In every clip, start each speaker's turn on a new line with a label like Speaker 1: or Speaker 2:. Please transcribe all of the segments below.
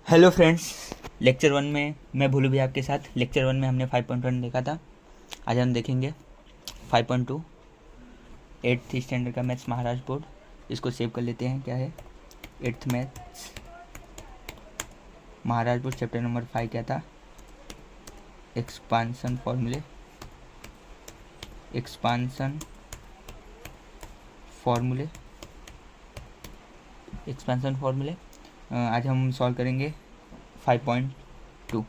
Speaker 1: Hello friends, lecture one में मैं भूलू भी आपके साथ। लेक्चर वन में हमने 5.1 देखा था। आज हम देखेंगे 5.2 एट्थ स्टैंडर्ड का मैथ्स महाराष्ट्र बोर्ड। इसको सेव कर लेते हैं। क्या है? Eighth maths Maharashtra board, chapter number 5 क्या था? एक्सपांसन फॉर्मूले। एक्सपांसन फॉर्मूले एक्सपांसन फॉर्मूले आज हम सॉल्व करेंगे 5.2।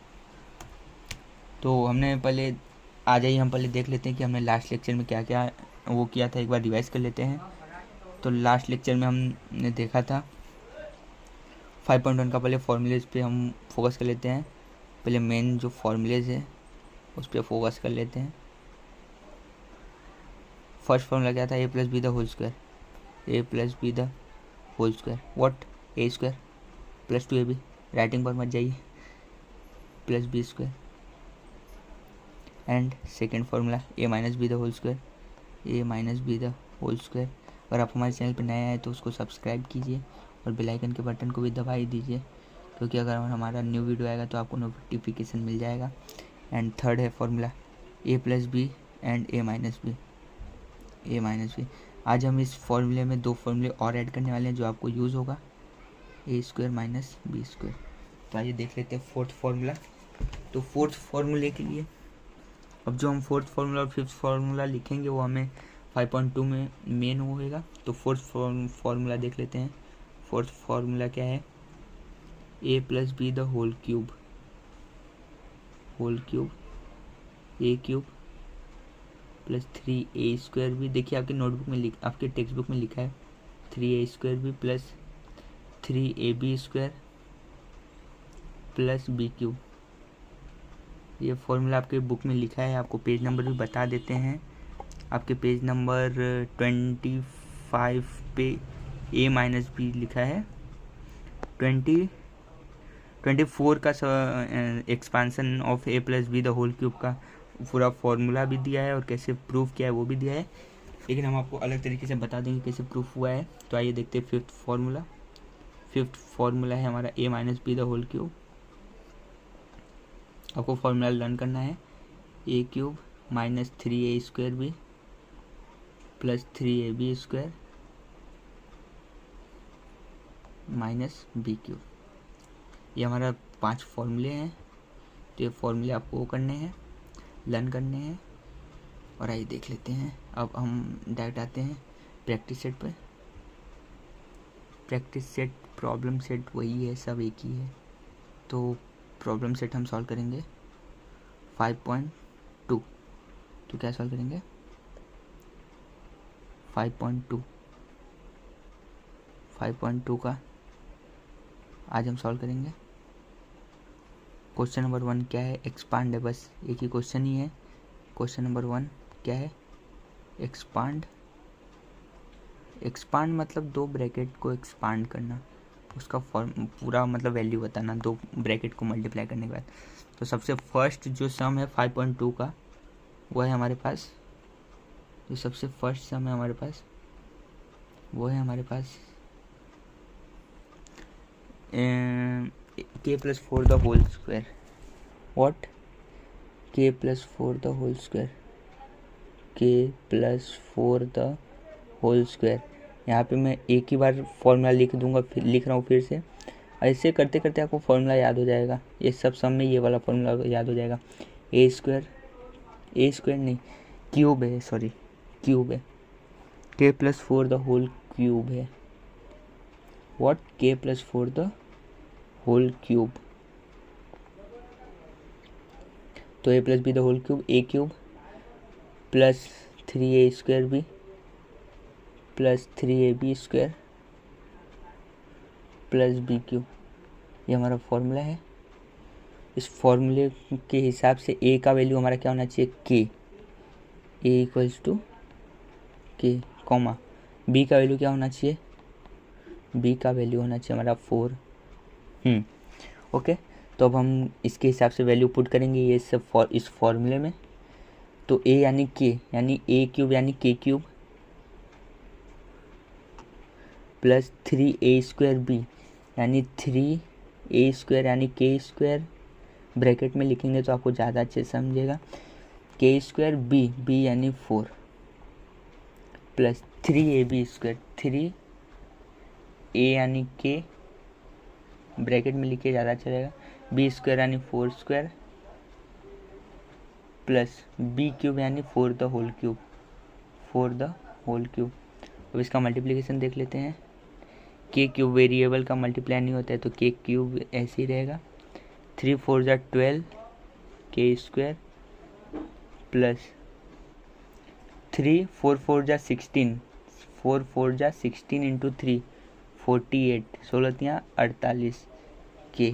Speaker 1: तो हमने पहले आ जाइए हम पहले देख लेते हैं कि हमने लास्ट लेक्चर में क्या क्या वो किया था। एक बार रिवाइज कर लेते हैं। तो लास्ट लेक्चर में हमने देखा था 5.1 का। पहले फॉर्मूलेज पे हम फोकस कर लेते हैं। पहले मेन जो फॉर्मूलेज है उस पर फोकस कर लेते हैं। फर्स्ट फॉर्मूला क्या था? A plus B the whole square. A plus B the whole square what? A square plus 2ab। Writing पर मत जाइए। Plus B square. And second formula A minus B the whole square. A minus B the whole square. अगर आप हमारे channel पर नए आए तो उसको सब्सक्राइब कीजिए और बेल आइकन के बटन को भी दबा ही दीजिए, क्योंकि अगर हमारा न्यू वीडियो आएगा तो आपको नोटिफिकेशन मिल जाएगा। एंड थर्ड है formula A plus B and A minus B. A minus B. आज हम इस फॉर्मूले में दो फॉर्मूले और ऐड करने वाले हैं जो आपको यूज़ होगा, ए स्क्वायर माइनस बी स्क्वायर। तो आइए देख लेते हैं फोर्थ फार्मूला। तो फोर्थ फार्मूले के लिए अब जो हम फोर्थ फार्मूला और फिफ्थ फार्मूला लिखेंगे वो हमें 5.2 में मेन होगा। तो फोर्थ फार्मूला देख लेते हैं। फोर्थ फार्मूला क्या है? A plus B the whole cube. Whole cube A cube plus 3a square भी। देखिए आपकी नोटबुक में आपके टेक्स्ट बुक में लिखा है 3a स्क्वायर भी plus 3ab square plus B cube. ये फॉर्मूला आपके बुक में लिखा है। आपको पेज नंबर भी बता देते हैं। आपके पेज नंबर 25 पे ए माइनस बी लिखा है। 24 का expansion of A plus B the whole cube का पूरा फॉर्मूला भी दिया है और कैसे प्रूफ किया है वो भी दिया है, लेकिन हम आपको अलग तरीके से बता देंगे कैसे प्रूफ हुआ है। तो आइए देखते हैं फिफ्थ फार्मूला। फिफ्थ फार्मूला है हमारा A minus B the whole cube. आपको फॉर्मूला लर्न करना है। A cube minus 3a square B plus 3ab square minus B cube. ये हमारा 5 फॉर्मूले हैं। तो ये फॉर्मूले आपको वो करने हैं, लर्न करने हैं। और आइए देख लेते हैं। अब हम डायरेक्ट आते हैं प्रैक्टिस सेट पर। प्रैक्टिस सेट प्रॉब्लम सेट वही है, सब एक ही है। तो प्रॉब्लम सेट हम सॉल्व करेंगे 5.2। तो क्या सॉल्व करेंगे? 5.2 का आज हम सॉल्व करेंगे। क्वेश्चन नंबर 1 क्या है? एक्सपांड है। बस एक ही क्वेश्चन ही है। क्वेश्चन नंबर 1 क्या है? एक्सपांड। एक्सपांड मतलब दो ब्रैकेट को एक्सपांड करना, उसका फॉर्म पूरा मतलब वैल्यू बताना दो ब्रैकेट को मल्टीप्लाई करने के बाद। तो सबसे फर्स्ट जो सम है 5.2 का वो है हमारे पास, जो सबसे फर्स्ट सम है हमारे पास वो है हमारे पास k plus 4 the whole square. What? k plus 4 the whole square. k plus 4 the whole square. यहाँ पे मैं एक ही बार फॉर्मूला लिख दूंगा, फिर लिख रहा हूँ फिर से। ऐसे करते करते आपको फॉर्मूला याद हो जाएगा। ये सब सम में ये वाला फॉर्मूला याद हो जाएगा। ए स्क्वायर नहीं, क्यूब है, सॉरी क्यूब है। k plus 4 the whole cube है। What? k plus 4 the whole cube. तो A plus B the whole cube, A cube plus 3a square B plus 3ab square plus B cube. ये हमारा formula है। इस फॉर्मूले के हिसाब से ए का वैल्यू हमारा क्या होना चाहिए? के। ए इक्वल्स टू के, कॉमा बी का वैल्यू क्या होना चाहिए? बी का वैल्यू होना चाहिए हमारा 4। ओके। तो अब हम इसके हिसाब से वैल्यू पुट करेंगे ये सब इस फॉर्मूले में। तो ए यानी के यानी ए क्यूब यानी के cube plus 3a square B यानी 3 ए स्क्वायर यानी के स्क्वायर, ब्रैकेट में लिखेंगे तो आपको ज़्यादा अच्छे से समझेगा, के स्क्वायर बी यानी 4 प्लस 3ab स्क्वायर, 3 ए यानी के, ब्रैकेट में लिखे ज़्यादा अच्छा रहेगा, बी स्क्वायर यानी 4 स्क्वायर प्लस बी क्यूब यानी 4 the whole cube, 4 the whole cube. अब इसका मल्टीप्लिकेशन देख लेते हैं। के क्यूब वेरिएबल का मल्टीप्लाई नहीं होता है तो के क्यूब ऐसे ही रहेगा, 3 4 ज़ा 12 के स्क्वायर प्लस 3 4 4 ज़ा 16, 4 4 ज़ा 16 इंटू 3 48, 16 48 के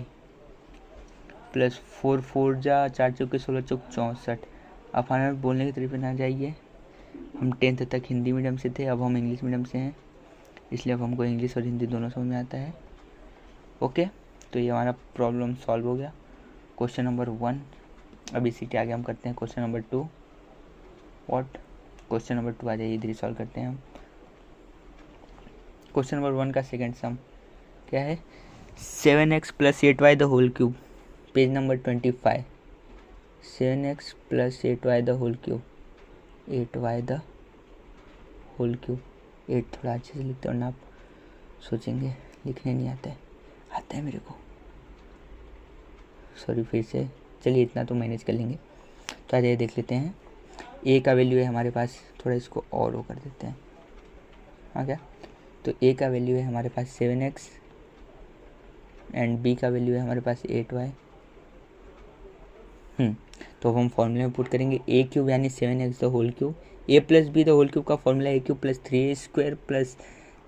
Speaker 1: प्लस 4 4 ज़ा 4 चौके 16 चौक 64। अब फाइनल बोलने के तरीके ना जाइए, हम 10th तक हिंदी मीडियम से थे, अब हम इंग्लिश मीडियम से हैं, इसलिए अब हमको इंग्लिश और हिंदी दोनों समझ में आता है। ओके, तो ये हमारा प्रॉब्लम सॉल्व हो गया, क्वेश्चन नंबर 1। अब इसी के आगे हम करते हैं question number 2। What, question number 2 आ जाइए, इधर ही सॉल्व करते हैं हम। क्वेश्चन नंबर 1 का सेकेंड सम क्या है, 7x plus 8y the whole cube, page number 25। 7x plus 8y the whole cube, 8y the whole cube, 8 थोड़ा अच्छे से लिखते हो ना, आप सोचेंगे लिखने नहीं आता है मेरे को, सॉरी फिर से, चलिए इतना तो मैनेज कर लेंगे। तो आज ये देख लेते हैं, ए का वैल्यू है हमारे पास, थोड़ा इसको और वो कर देते हैं, हाँ क्या, तो ए का वैल्यू है हमारे पास 7x एंड बी का वैल्यू है हमारे पास 8y। तो अब हम फॉर्मूले में पुट करेंगे, ए क्यूब यानी 7x the whole cube, A plus B the whole cube का formula A cube plus 3a square plus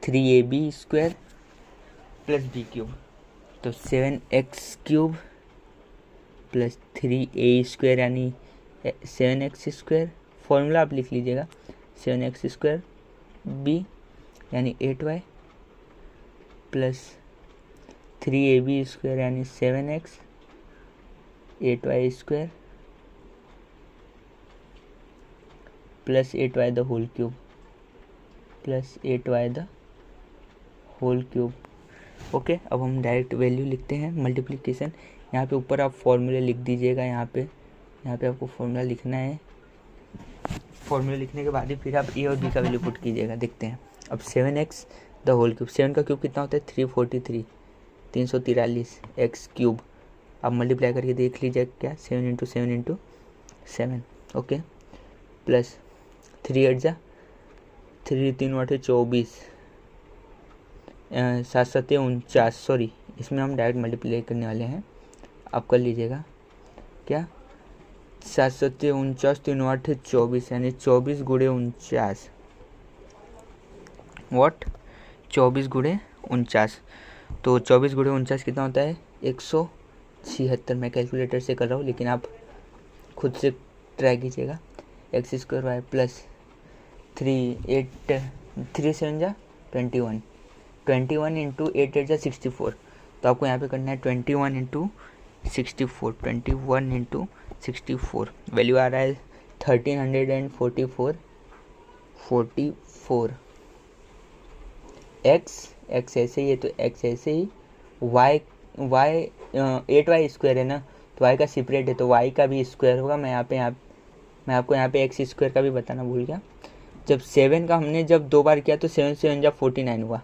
Speaker 1: 3ab square plus B cube, तो 7x cube plus 3a square यानी 7x स्क्वायर, फॉर्मूला आप लिख लीजिएगा, 7x square B यानी 8y plus 3ab square यानी 7x 8y square plus 8y the whole cube, plus 8y the whole cube. Okay, अब हम direct value लिखते हैं, मल्टीप्लिकेशन, यहाँ पे ऊपर आप फॉर्मूले लिख दीजिएगा, यहाँ पे आपको फॉर्मूला लिखना है, फॉर्मूला लिखने के बाद ही फिर आप ए और बी का वैल्यू पुट कीजिएगा। देखते हैं अब 7x द होल क्यूब, 7 का क्यूब कितना होता है 343, 343 एक्स क्यूब, आप मल्टीप्लाई करके देख लीजिए क्या, 7 इंटू 7 इंटू 7, ओके, प्लस 3 8 जा 3 3 8 24, 7 7 49, सॉरी इसमें हम डायरेक्ट मल्टीप्लाई करने वाले हैं, आप कर लीजिएगा क्या, 7 7 49 3 8 24 यानी 24 गुणे 49, व्हाट 24 गुणे 49, तो 24 गुणे 49 कितना होता है 176, मैं कैलकुलेटर से कर रहा हूँ लेकिन आप खुद से ट्राई कीजिएगा, एक्स स्क्वायर वाई प्लस 3 7 जा 21, 21 इंटू 8 8 जा 64, तो आपको यहाँ पे करना है 21 इंटू 64, 21 इंटू 64, वैल्यू आ रहा है 1344, एक्स ऐसे ही है तो एक्स ऐसे ही, वाई 8y स्क्वायर है ना, तो y का सेपरेट है तो y का भी स्क्वायर होगा, मैं आपको यहाँ पे एक्स स्क्वायर का भी बताना भूल गया, जब 7 का हमने जब 2 बार किया तो 7 7 जा 49 हुआ,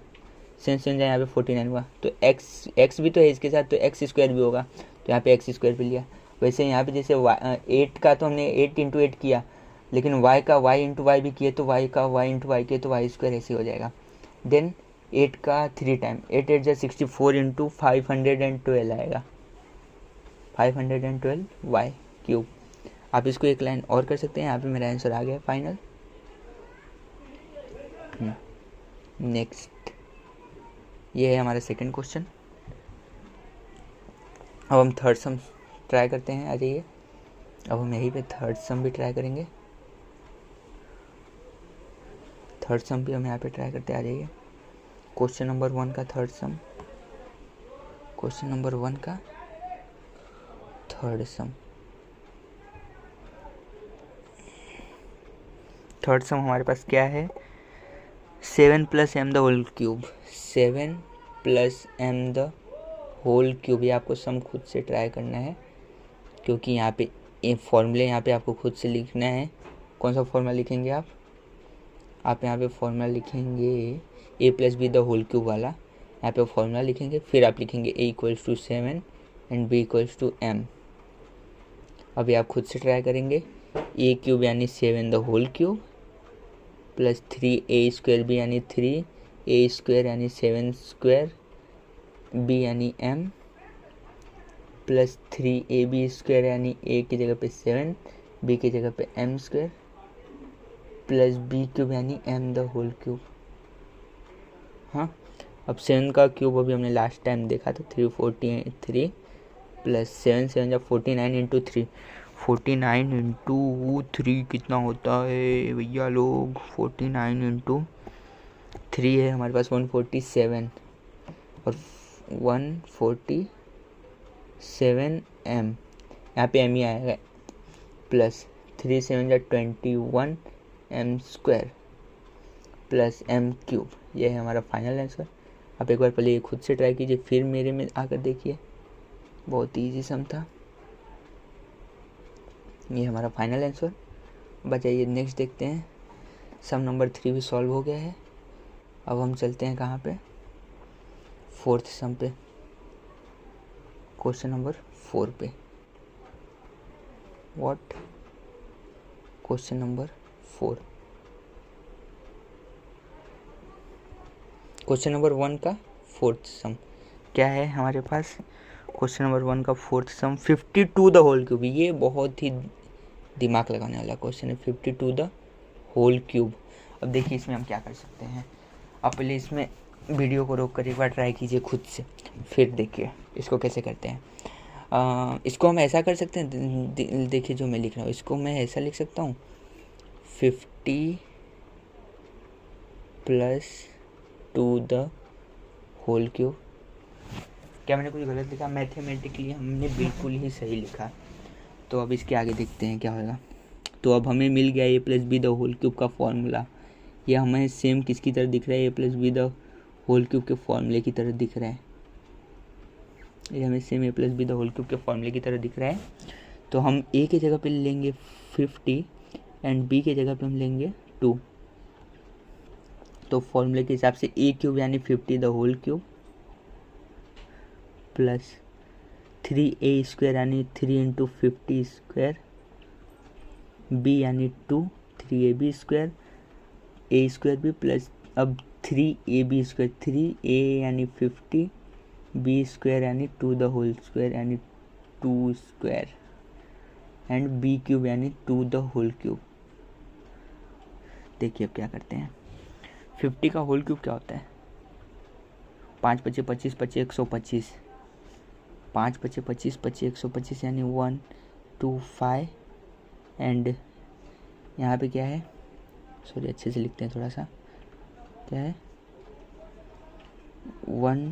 Speaker 1: 7 7 जा यहाँ पे 49 हुआ, तो x भी तो है इसके साथ, तो एक्स स्क्वायर भी होगा, तो यहाँ पे एक्स स्क्वायर पे लिया। वैसे यहाँ पे जैसे 8 का तो हमने 8 इंटू 8 किया, लेकिन y का y इंटू वाई भी किए तो y का y इंटू वाई किए तो वाई स्क्वायर ऐसे हो जाएगा। देन 8 का 3 टाइम 8 8 जा 64 इंटू 512 आएगा, 512 वाई क्यूब। आप इसको एक लाइन और कर सकते हैं, यहाँ पे मेरा आंसर आ गया फाइनल। नेक्स्ट, ये है हमारा सेकंड क्वेश्चन। अब हम थर्ड सम ट्राई करते हैं, आ जाइए। अब हम यहीं पे थर्ड सम भी ट्राई करेंगे, थर्ड सम भी हम यहाँ पे ट्राई करते हैं, आ जाइए। क्वेश्चन नंबर 1 का थर्ड सम, क्वेश्चन नंबर 1 का थर्ड सम, थर्ड सम हमारे पास क्या है, 7 plus M the whole cube, 7 plus M the whole cube. ये आपको सम खुद से ट्राई करना है, क्योंकि यहाँ पे फॉर्मूले यहाँ पे आपको खुद से लिखना है। कौन सा फॉर्मूला लिखेंगे आप यहाँ पे फॉर्मूला लिखेंगे A plus B the whole cube वाला। यहाँ पे फॉर्मूला लिखेंगे, फिर आप लिखेंगे A equals to 7 and B equals to M. अभी आप खुद से ट्राई करेंगे। ए क्यूब यानी 7 the whole cube plus 3 A square B यानी 3 ए स्क्वायर यानी 7 स्क्वायर बी यानी M plus 3 A B square यानी ए की जगह पे 7 बी की जगह पे M square plus B cube यानी एम द होल क्यूब। हाँ, अब 7 का क्यूब अभी हमने लास्ट टाइम देखा था 343 प्लस 7 7 या 49 इंटू 3 49 इंटू 3 कितना होता है भैया लोग? 49 इंटू 3 है हमारे पास 147 और 147 एम, यहाँ पे एम ही आएगा प्लस 3 7 या 21 M square plus M cube. ये है हमारा फाइनल आंसर। आप एक बार पहले ये खुद से ट्राई कीजिए, फिर मेरे में आकर देखिए। बहुत ईजी सम था। ये हमारा फाइनल आंसर। बचाइए नेक्स्ट देखते हैं। सम नंबर 3 भी सॉल्व हो गया है। अब हम चलते हैं कहाँ पे? 4th सम पे, क्वेश्चन नंबर 4 पे। What? Question number 4। Question number 1 का 4th सम क्या है हमारे पास? क्वेश्चन नंबर 1 का 4th some 52 the whole cube. ये बहुत ही दिमाग लगाने वाला क्वेश्चन है, 52 द होल क्यूब। अब देखिए इसमें हम क्या कर सकते हैं। आप पहले इसमें वीडियो को रोक कर एक बार ट्राई कीजिए खुद से, फिर देखिए इसको कैसे करते हैं। इसको हम ऐसा कर सकते हैं, देखिए जो मैं लिख रहा हूँ इसको मैं ऐसा लिख सकता हूँ 50 प्लस 2 द होल क्यूब। क्या मैंने कुछ गलत लिखा? मैथमेटिकली हमने बिल्कुल ही सही लिखा। तो अब इसके आगे देखते हैं क्या होगा। तो अब हमें मिल गया A plus B the whole cube का फॉर्मूला। ये हमें सेम किसकी तरह दिख रहा है? A plus B the whole cube के फॉर्मूले की तरह दिख रहा है। ये हमें same A plus B the whole cube के फॉर्मूले की तरह दिख रहा है। तो हम ए के जगह पे लेंगे 50 एंड बी के जगह पे हम लेंगे 2। तो फॉर्मूले के हिसाब से ए क्यूब यानी 50 the whole cube plus 3a square यानी 3 इंटू 50 स्क्वायर, बी यानी 2 3ab स्क्वायर, ए स्क्वायर भी प्लस अब 3ab स्क्वायर 3a यानी 50 बी स्क्वायर यानी 2 द होल स्क्वायर यानी 2 स्क्वायर एंड बी क्यूब यानी 2 द होल क्यूब। देखिए अब क्या करते हैं। 50 का होल क्यूब क्या होता है? 5 × 5 = 25 25 125 5 × 5 = 25 25 125 यानी 125 एंड यहाँ पे क्या है? सॉरी अच्छे से लिखते हैं थोड़ा सा। क्या है? 1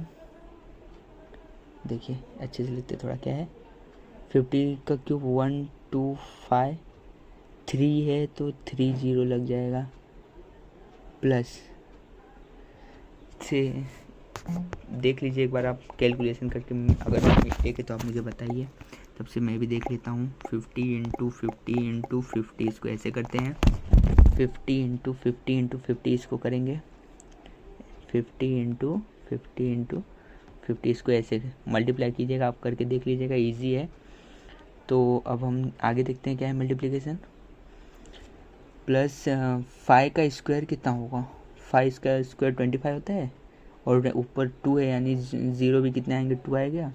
Speaker 1: देखिए अच्छे से लिखते थोड़ा। क्या है? 50 का क्यूब 125 3 है तो 30 लग जाएगा प्लस से देख लीजिए एक बार आप कैलकुलेशन करके, अगर मिस्टेक है तो आप मुझे बताइए, तब से मैं भी देख लेता हूँ। 50 इंटू 50 इंटू 50 इसको ऐसे करते हैं। 50 इंटू 50 इंटू 50 इसको करेंगे। 50 इंटू 50 इंटू 50 इसको ऐसे मल्टीप्लाई कीजिएगा, आप करके देख लीजिएगा, इजी है। तो अब हम आगे देखते हैं क्या है मल्टीप्लिकेशन। प्लस 5 का स्क्वायर कितना होगा? 5 का स्क्वायर 25 होता है और ऊपर 2 है यानी 0 भी कितने आएंगे? 2 आएगा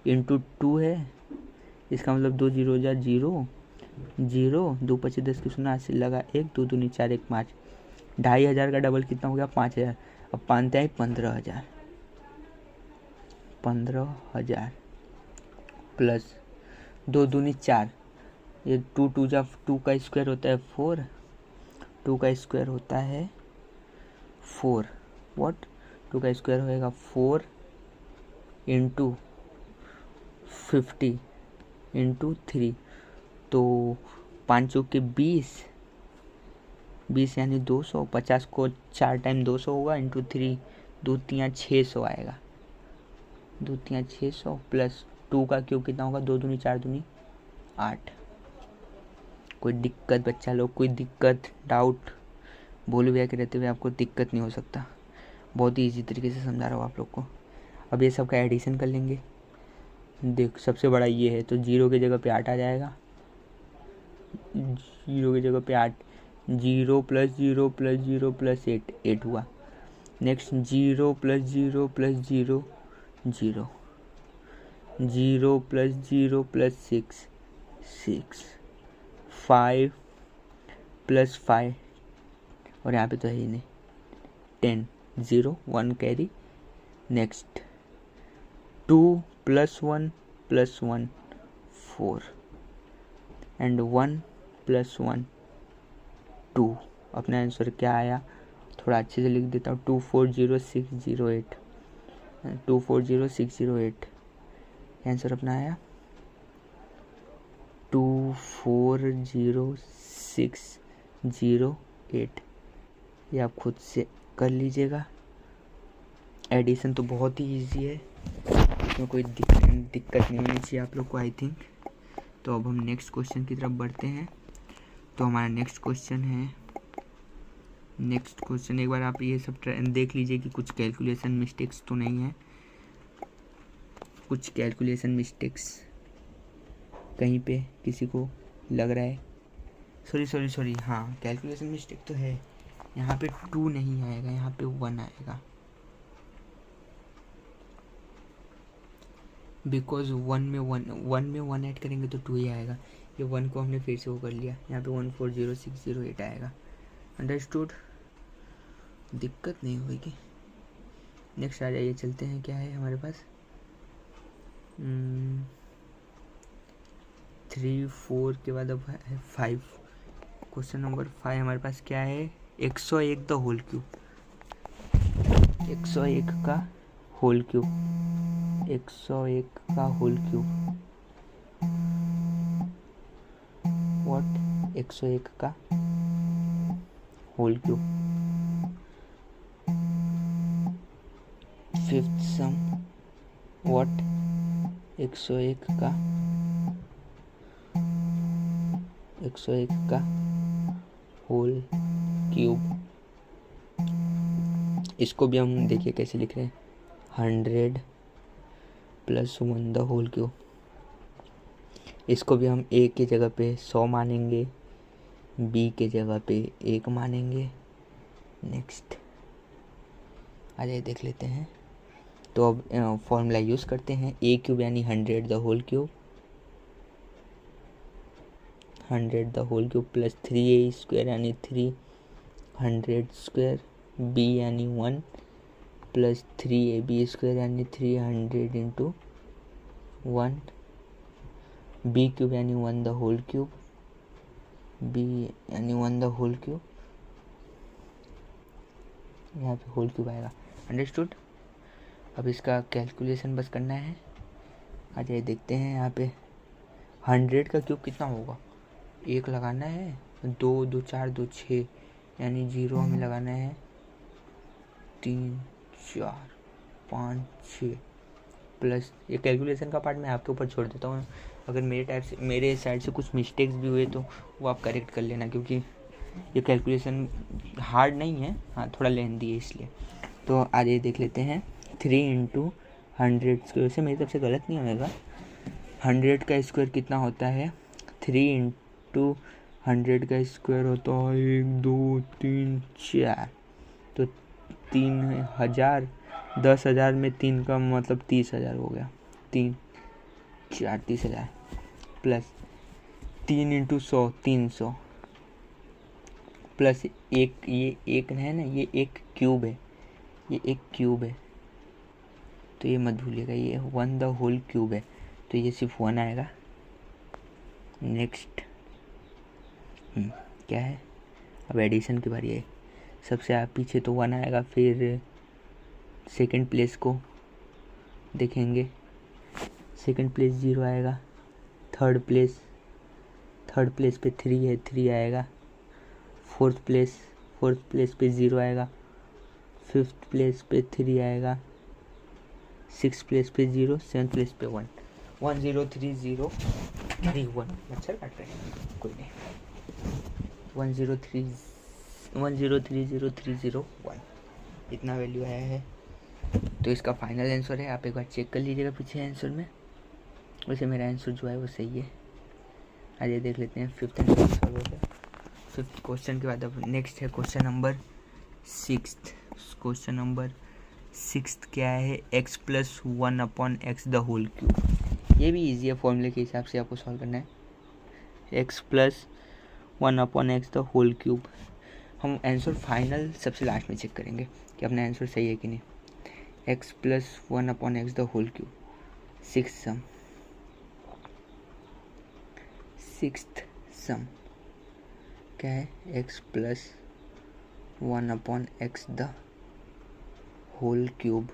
Speaker 1: इंटू 2 है, इसका मतलब 2 0 जा 0 0 2 25 10 की 0 80 लगा 1 2 2 4 1 5 2500 का डबल कितना हो गया? 5000। अब 5 है 15,000 15,000 प्लस 2 दूनी 4, ये 2 2 जा 2 का स्क्वायर होता है 4, 2 का स्क्वायर होता है 4। व्हाट? 2 का स्क्वायर होएगा 4 इंटू 50 इंटू 3, तो 5 चौक के 20 20 यानी 200। 50 को 4 टाइम 200 होगा इंटू 3 2 3 600 आएगा। 2 3 600 प्लस 2 का क्यूब कितना होगा, 2 दूनी 4 दूनी 8। कोई दिक्कत बच्चा लोग, कोई दिक्कत डाउट बोल भैया के रहते हुए आपको दिक्कत नहीं हो सकता। बहुत ही ईजी तरीके से समझा रहा हूँ आप लोग को। अब ये सब का एडिशन कर लेंगे। देख सबसे बड़ा ये है तो 0 की जगह पे 8 आ जाएगा। 0 की जगह पे 8, 0 प्लस 0 प्लस 0 प्लस 8, 8 हुआ। Next 0 plus 0 plus 0, 0, 0 plus 0 plus 6, 6, 5 plus 5 और यहाँ पे तो है ही नहीं, 10, 0 1 carry. Next 2 plus 1 plus 1 4 and 1 plus 1 2। अपना आंसर क्या आया, थोड़ा अच्छे से लिख देता हूँ, 240608, 240608 आंसर अपना आया 240608। ये आप खुद से कर लीजिएगा। एडिशन तो बहुत ही इजी है, इसमें कोई दिक्कत नहीं होनी चाहिए आप लोग को आई थिंक। तो अब हम नेक्स्ट क्वेश्चन की तरफ बढ़ते हैं। तो हमारा नेक्स्ट क्वेश्चन है, नेक्स्ट क्वेश्चन एक बार आप ये सब देख लीजिए कि कुछ कैलकुलेशन मिस्टेक्स तो नहीं है, कुछ कैलकुलेशन मिस्टेक्स कहीं पे किसी को लग रहा है, सॉरी हाँ कैलकुलेशन मिस्टेक तो है। यहाँ पे 2 नहीं आएगा, यहाँ पे 1 आएगा, बिकॉज 1 में 1 ऐड करेंगे तो 2 ही आएगा। ये 1 को हमने फिर से वो कर लिया, यहाँ पे 140608 आएगा। अंडरस्टूड, दिक्कत नहीं होगी। नेक्स्ट आ जाइए, चलते हैं क्या है हमारे पास 3 4 के बाद अब है 5। क्वेश्चन नंबर 5 हमारे पास क्या है, 101 द होल क्यूब, 101 का होल क्यूब, 101 का होल क्यूब व्हाट, 101 का whole cube. Fifth sum what, 101 का 101 का होल क्यूब। इसको भी हम देखिए कैसे लिख रहे हैं, 100 प्लस 1 द होल क्यूब। इसको भी हम ए की जगह पे 100 मानेंगे, बी के जगह पे 1 मानेंगे। नेक्स्ट आ जाइए देख लेते हैं। तो अब फॉर्मूला यूज़ करते हैं, ए क्यूब यानी 100 the whole cube, 100 the whole cube plus 3a square यानी 300 स्क्वायर, बी यानी 1 प्लस 3ab स्क्वायर यानी 300 इंटू 1, बी क्यूब यानी 1 द होल क्यूब, बी यानी 1 द होल क्यूब, यहाँ पे होल क्यूब आएगा। अंडरस्टूड। अब इसका कैलकुलेशन बस करना है। आ जाइए देखते हैं यहाँ पे 100 का क्यूब कितना होगा, 1 लगाना है, 2 2 4 2 6 यानी 0 हमें लगाना है, 3 4 5 6 प्लस, ये कैलकुलेशन का पार्ट मैं आपके ऊपर छोड़ देता हूँ। अगर मेरे साइड से कुछ मिस्टेक्स भी हुए तो वो आप करेक्ट कर लेना, क्योंकि ये कैलकुलेशन हार्ड नहीं है, हाँ थोड़ा लेंथी है इसलिए। तो आगे देख लेते हैं, 3 इंटू 100 स्क्वायर से मेरी तरफ से गलत नहीं होगा, 100 का स्क्वायर कितना होता है, 3 इंटू 100 का स्क्वायर होता है 1 2 3 4, तो 3000, 10,000 में 3 का मतलब 30,000 हो गया, 3 4 30,000 प्लस 3 इंटू 100 300 प्लस एक, ये एक है ना, ये एक क्यूब है, ये एक क्यूब है तो ये मत भूलिएगा, ये 1 द होल क्यूब है तो ये सिर्फ 1 आएगा। नेक्स्ट क्या है, अब एडिशन की बारी है। सबसे आप पीछे तो 1 आएगा, फिर सेकंड प्लेस को देखेंगे, सेकंड प्लेस 0 आएगा, थर्ड प्लेस पे 3 है, 3 आएगा, फोर्थ प्लेस पे 0 आएगा, फिफ्थ प्लेस पे 3 आएगा, 6 प्लेस पे 0, 7 प्लेस पे 1, 103031। मच्छर काट रहे हैं, कोई नहीं। 10300301 इतना वैल्यू आया है। तो इसका फाइनल आंसर है, आप एक बार चेक कर लीजिएगा पीछे आंसर में। वैसे मेरा आंसर जो है वो सही है। आइए देख लेते हैं, 5th आंसर सॉल्व हो गया। 5th क्वेश्चन के बाद अब नेक्स्ट है क्वेश्चन नंबर 6। क्वेश्चन नंबर 6 क्या है, x + 1/x the whole cube. ये भी इजी है, फॉर्मूले के हिसाब से आपको सॉल्व करना है। x + 1/x the whole cube. हम आंसर फाइनल सबसे लास्ट में चेक करेंगे कि अपना आंसर सही है कि नहीं। x + 1/x the whole cube. Sixth sum क्या है, x + 1/x the whole cube.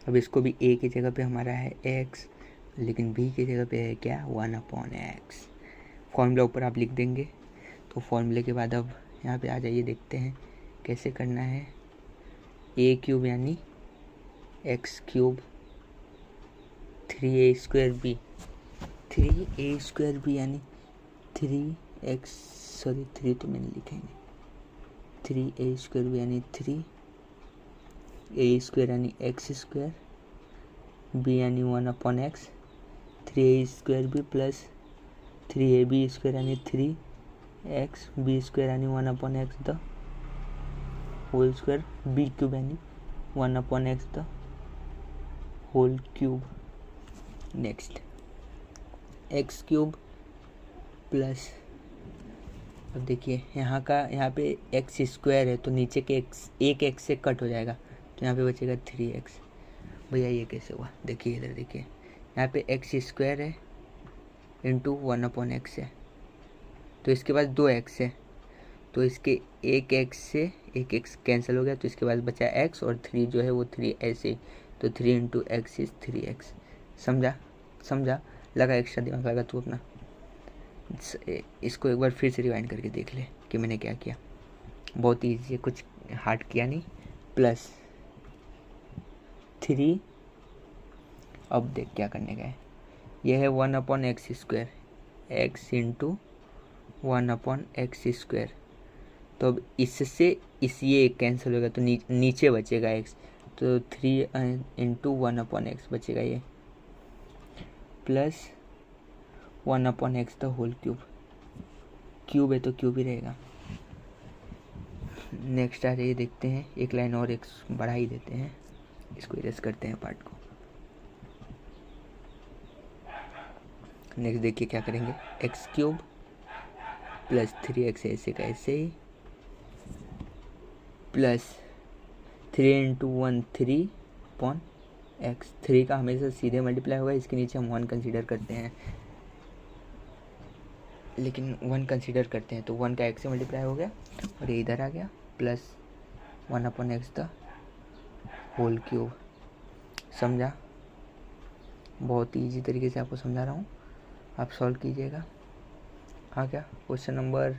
Speaker 1: अब इसको भी a की जगह पे हमारा है x, लेकिन b की जगह पे है क्या, 1/x। फॉर्मूला ऊपर आप लिख देंगे। तो फॉर्मूले के बाद अब यहाँ पे आ जाइए, देखते हैं कैसे करना है। a³ यानी x³ 3a² b यानी 3x, सॉरी 3 तो मैंने लिखेंगे, 3a² b यानी 3a² यानी x², b यानी 1/x, 3a² b plus 3ab² यानी 3x, b² यानी 1/x the whole square, b³ यानी 1/x the whole cube. Next x³ plus, अब देखिए यहाँ पे x² है तो नीचे के एक x से कट हो जाएगा, तो यहाँ पे बचेगा 3x। भैया ये कैसे हुआ, देखिए इधर देखिए, यहाँ पे x² है इंटू 1/x है, तो इसके पास 2x है, तो इसके एक x से एक x कैंसिल हो गया, तो इसके पास बचा x और 3 जो है वो 3 ऐसे, तो 3 × x इज 3x। समझा लगा, एक्स्ट्रा दिमाग लगा तू अपना। इसको एक बार फिर से रिवाइंड करके देख ले कि मैंने क्या किया। बहुत ईजी है, कुछ हार्ड किया नहीं। प्लस 3, अब देख क्या करने का है, यह है 1/x², x × 1/x²। तो अब इससे ये कैंसिल होगा, तो नीचे बचेगा x, तो 3 × 1/x बचेगा ये, plus 1/x the whole cube. Cube है तो क्यूब ही रहेगा। नेक्स्ट आ रही देखते हैं, एक लाइन और एक बढ़ा ही देते हैं, इसको इरेज करते हैं पार्ट को। नेक्स्ट देखिए क्या करेंगे, x³ प्लस 3x ऐसे का ऐसे ही, प्लस 3 × 1 3/x। 3 का हमेशा सीधे मल्टीप्लाई होगा, इसके नीचे हम 1 कंसीडर करते हैं, लेकिन 1 कंसीडर करते हैं तो 1 का x से मल्टीप्लाई हो गया और ये इधर आ गया, plus 1/x the whole cube. समझा, बहुत ईजी तरीके से आपको समझा रहा हूँ, आप सॉल्व कीजिएगा। आ गया क्वेश्चन नंबर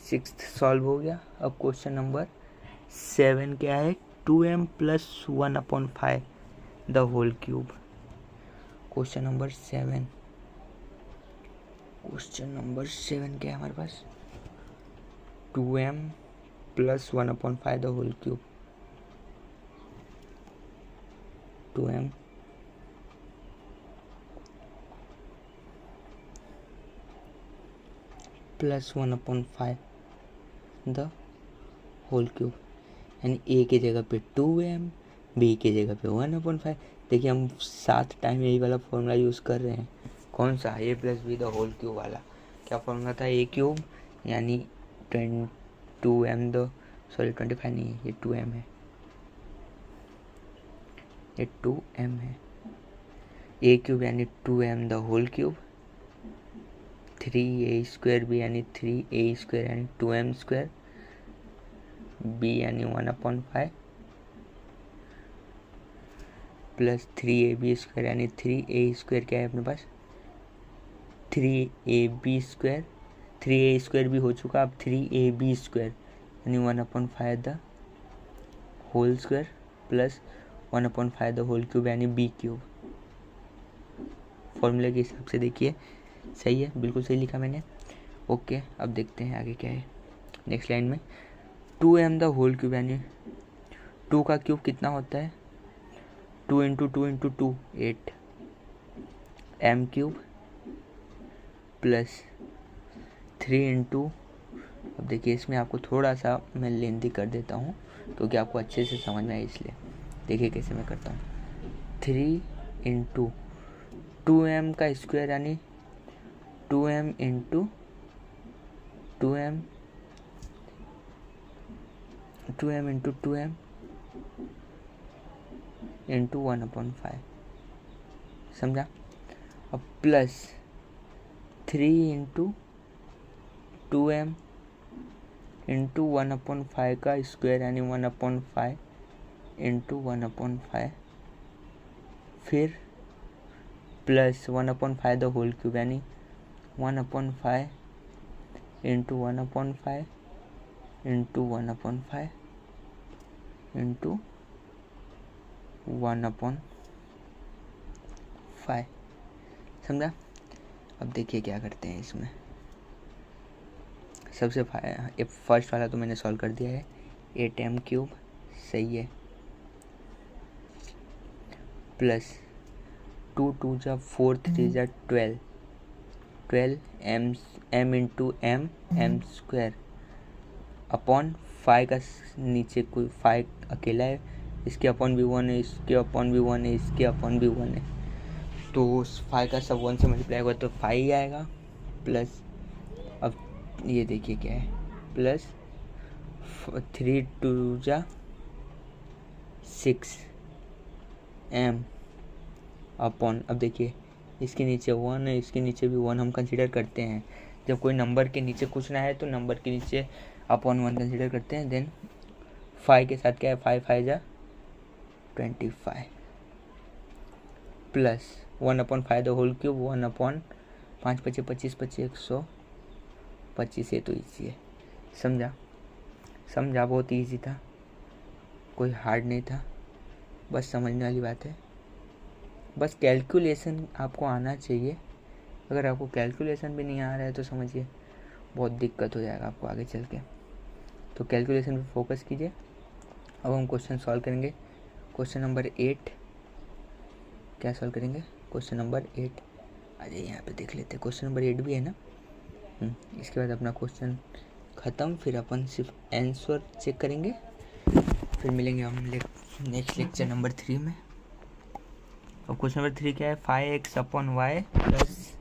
Speaker 1: 6 सॉल्व हो गया। अब क्वेश्चन नंबर 7 क्या है, 2m + 1/5 the whole cube. Question number 7 क्या है हमारे पास, 2m + 1/5 the whole cube. 2m + 1/5 the whole cube, यानी a की जगह पे 2m, b की जगह पे 1/5। देखिए हम 7 टाइम यही वाला फॉर्मूला यूज़ कर रहे हैं, कौन सा, a + b the whole cube वाला। क्या फॉर्मूला था, a³ यानी 2m द, सॉरी 25 नहीं है, ये 2m है, ये 2m है। a³ यानी 2m the whole cube, 3a² b यानी 3a² यानी 2m², b यानी 1/5 प्लस 3ab² यानी 3a² क्या है अपने पास, 3ab², 3a² भी हो चुका, अब 3ab², यानी 1/5 the whole square plus 1/5 the whole cube यानी बी क्यूब। फॉर्मूले के हिसाब से देखिए सही है, बिल्कुल सही लिखा मैंने। ओके, अब देखते हैं आगे क्या है। नेक्स्ट लाइन में 2m द होल क्यूब यानी 2 का क्यूब कितना होता है, 2 into 2 into 2 8 m cube plus 3 into, अब देखिए इसमें आपको थोड़ा सा मैं लेंथी कर देता हूँ क्योंकि आपको अच्छे से समझ में आए, इसलिए देखिए कैसे मैं करता हूँ। 3 इंटू 2m का स्क्वायर यानी 2m into 2m 2m into 2m into 1/5, समझा। अब प्लस 3 इंटू 2m इंटू 1/5 का स्क्वायर यानी 1/5 इंटू 1/5, फिर प्लस 1/5 द होल क्यूब यानी 1/5 इंटू 1/5 इंटू 1/5 इंटू 1/5, समझा। अब देखिए क्या करते हैं इसमें। सबसे फर्स्ट वाला तो मैंने सॉल्व कर दिया है, 8m क्यूब सही है, प्लस 2 2 जा 4 3 जा 12 m into m square upon 5 का नीचे कोई 5 अकेला है, इसके अपॉन भी 1 है, इसके अपॉन भी 1 है, इसके अपॉन भी 1 है, तो 5 का सब 1 से मल्टीप्लाई होगा तो 5 ही आएगा। प्लस अब ये देखिए क्या है, प्लस 3 2 जा 6 m अपॉन, अब देखिए इसके नीचे 1 है, इसके नीचे भी 1 हम कंसीडर करते हैं। जब कोई नंबर के नीचे कुछ ना है तो नंबर के नीचे अपॉन 1 कंसीडर करते हैं। देन 5 के साथ क्या है, 5 5 जा 25 प्लस 1/5 द होल क्यूब 1/5 25 25 125 है, तो ईजी है, समझा बहुत ईजी था, कोई हार्ड नहीं था, बस समझने वाली बात है। बस कैलकुलेशन आपको आना चाहिए, अगर आपको कैलकुलेशन भी नहीं आ रहा है तो समझिए बहुत दिक्कत हो जाएगा आपको आगे चल के, तो कैलकुलेशन पे फोकस कीजिए। अब हम क्वेश्चन सॉल्व करेंगे। क्वेश्चन नंबर 8 क्या सॉल्व करेंगे, क्वेश्चन नंबर 8 आ जाइए यहाँ पे देख लेते हैं। क्वेश्चन नंबर 8 भी है ना, इसके बाद अपना क्वेश्चन ख़त्म, फिर अपन सिर्फ आंसर चेक करेंगे, फिर मिलेंगे हम नेक्स्ट लेक्चर नंबर 3 में। और क्वेश्चन नंबर 3 क्या है, 5x अपॉन वाई प्लस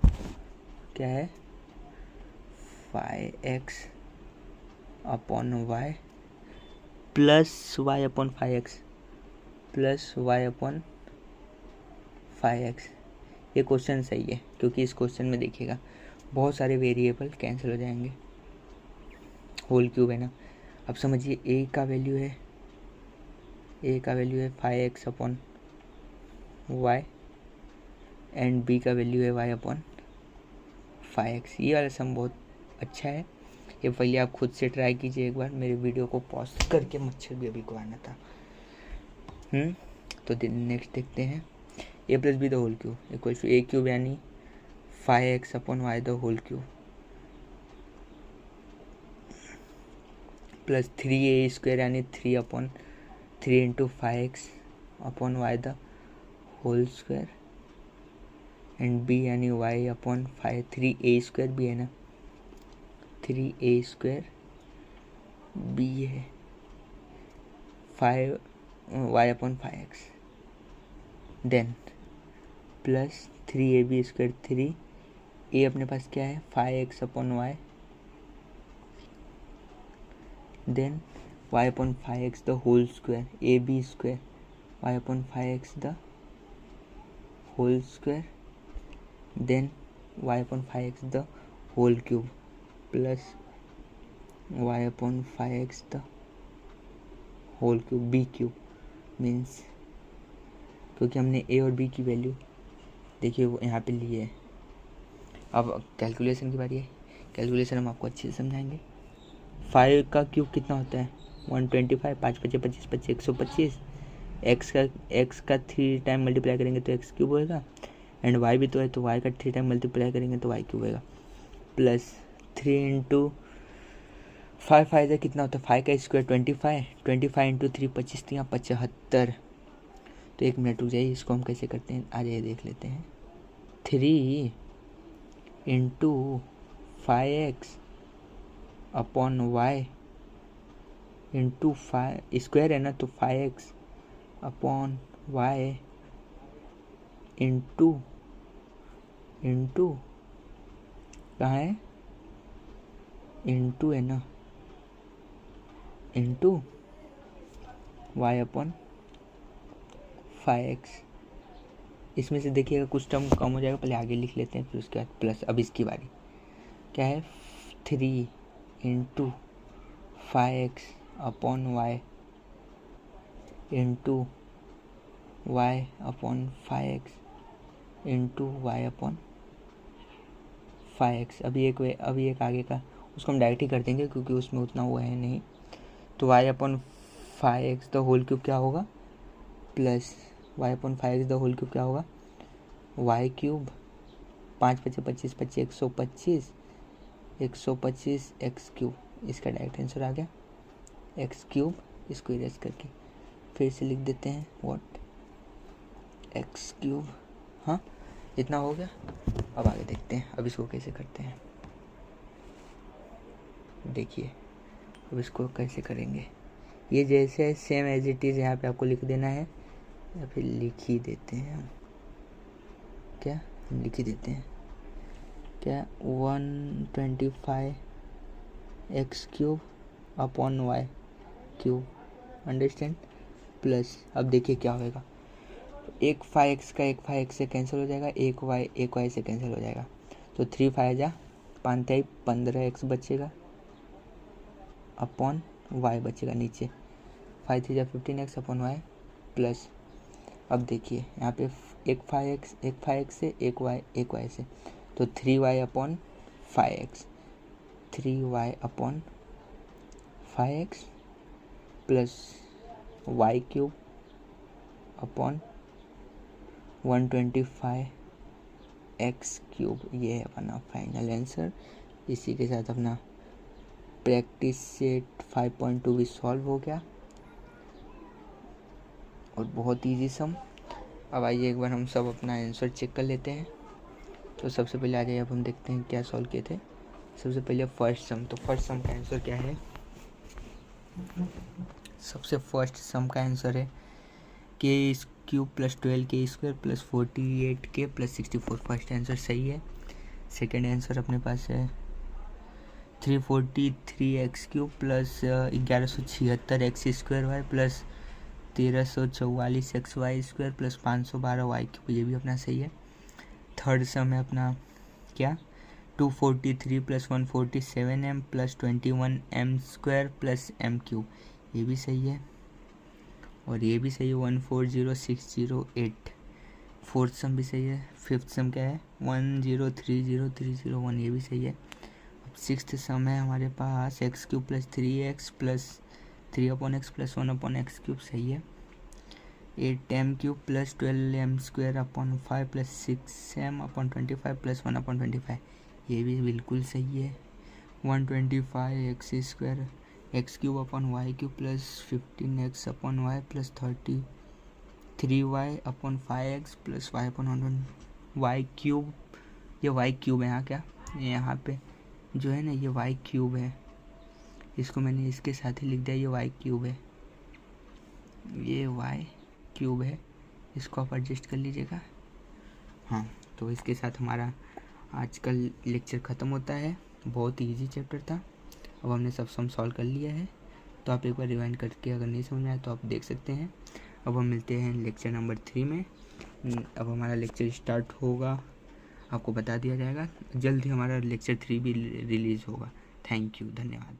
Speaker 1: क्या है 5x upon Y plus Y upon 5x plus Y upon 5x। ये क्वेश्चन सही है क्योंकि इस क्वेश्चन में देखिएगा बहुत सारे वेरिएबल कैंसिल हो जाएंगे, होल क्यूब है ना। अब समझिए a का वैल्यू है 5x upon Y and b का वैल्यू है y अपॉन 5x। ये वाला सम बहुत अच्छा है, ये पहले आप खुद से ट्राई कीजिए एक बार, मेरे वीडियो को पॉज करके मच्छर भी अभी को आना था। तो नेक्स्ट देखते हैं, a plus B the whole cube equal to a cube यानी 5x upon Y the whole cube plus 3a square यानी 3 into 5x upon Y the whole square and b यानी y अपॉन 5, 3a स्क्वायर भी है ना, 3a square b है 5 y upon 5x, then plus 3ab square 3a अपने पास क्या है 5x upon y, then y upon 5x the whole square ab square y upon 5x the whole square, then y upon 5x the whole cube plus y upon 5x the whole cube b cube means, क्योंकि हमने a और b की value देखिए वो यहाँ पे ली है। अब कैलकुलेशन की बारी है, कैलकुलेशन हम आपको अच्छे से समझाएंगे। 5 का क्यूब कितना होता है 125, 5 × 5 = 25, 125। एक्स का 3 टाइम मल्टीप्लाई करेंगे तो एक्स क्यूब होएगा, एंड वाई भी तो है तो वाई का 3 टाइम मल्टीप्लाई करेंगे तो वाई क्यूब होएगा, प्लस 3 × 5 फायदा कितना होता है 5 का स्क्वायर 25, 25 × 3 25 × 75। तो 1 मिनट रुक जाइए, इसको हम कैसे करते हैं आ जाइए देख लेते हैं। 3 × 5x upon Y into 5 square है ना, तो 5x अपॉन वाई इंटू कहाँ है, इंटू है ना, इंटू वाई अपॉन 5x। इसमें से देखिएगा कुछ टर्म कम हो जाएगा, पहले आगे लिख लेते हैं फिर उसके बाद प्लस। अब इसकी बारी क्या है 3 × 5x upon Y into Y upon 5x into Y upon 5x। अभी एक आगे का उसको हम डायरेक्ट ही कर देंगे क्योंकि उसमें उतना वो है नहीं। तो y upon 5x the whole cube क्या होगा, plus y upon 5x the whole cube क्या होगा, y क्यूब 5 × 5 = 25, 25 125, 125 x क्यूब। इसका डायरेक्ट आंसर आ गया x क्यूब। इसको इरेज करके फिर से लिख देते हैं व्हाट x क्यूब। हाँ इतना हो गया। अब आगे देखते हैं अब इसको कैसे करते हैं। देखिए अब इसको कैसे करेंगे, ये जैसे है सेम एज इट इज़ यहाँ पे आपको लिख देना है, या फिर लिख ही देते हैं हम, क्या हम लिख ही देते हैं क्या 125 x cube upon Y cube, understand. Plus अब देखिए क्या होएगा, एक 5x का एक 5x से कैंसिल हो जाएगा, एक y से कैंसिल हो जाएगा, तो 3 5 जा 5 15x बचेगा अपॉन y बचेगा नीचे, 5 3 जा 15x अपॉन y प्लस। अब देखिए यहाँ पे एक 5x से एक y से, तो 3y upon 5x, 3y upon 5x plus y cube upon 125 x cube. ये है अपना फाइनल आंसर। इसी के साथ अपना प्रैक्टिस सेट 5.2 भी सॉल्व हो गया और बहुत इजी सम। अब आइए एक बार हम सब अपना आंसर चेक कर लेते हैं। तो सबसे पहले आ जाइए, अब हम देखते हैं क्या सॉल्व किए थे। सबसे पहले फर्स्ट सम, तो फर्स्ट सम का आंसर क्या है, सबसे फर्स्ट सम का आंसर है k cube plus 12k² plus 48k plus 64। First answer सही है। सेकेंड आंसर अपने पास है 343x³ plus 1176x² plus 1344xy² plus 512y³ ये भी अपना सही है। थर्ड सम है अपना क्या 243 plus 147m plus 21m² plus m³ ये भी सही है और ये भी सही है 140608। फोर्थ सम भी सही है। फिफ्थ सम क्या है 1030301 ये भी सही है। अब सिक्स्थ सम है हमारे पास x³ plus 3x plus 3/x plus 1/x³ सही है। 8m³ plus 12m² upon 5 plus 6m/25 plus 1/25 ये भी बिल्कुल सही है। 125x² x³ upon y³ plus 15x upon y plus 33y upon 5x plus y upon y³। ये y³ है यहाँ क्या, यहाँ पे जो है ना ये y³ है, इसको मैंने इसके साथ ही लिख दिया, ये y³ है, ये y³ है, इसको आप एडजस्ट कर लीजिएगा। हाँ तो इसके साथ हमारा आज का लेक्चर ख़त्म होता है। बहुत इजी चैप्टर था। अब हमने सब सम सॉल्व कर लिया है, तो आप एक बार रिवाइंड करके अगर नहीं समझ में आए तो आप देख सकते हैं। अब हम मिलते हैं लेक्चर नंबर 3 में। अब हमारा लेक्चर स्टार्ट होगा, आपको बता दिया जाएगा। जल्द ही हमारा लेक्चर 3 भी रिलीज़ होगा। थैंक यू, धन्यवाद।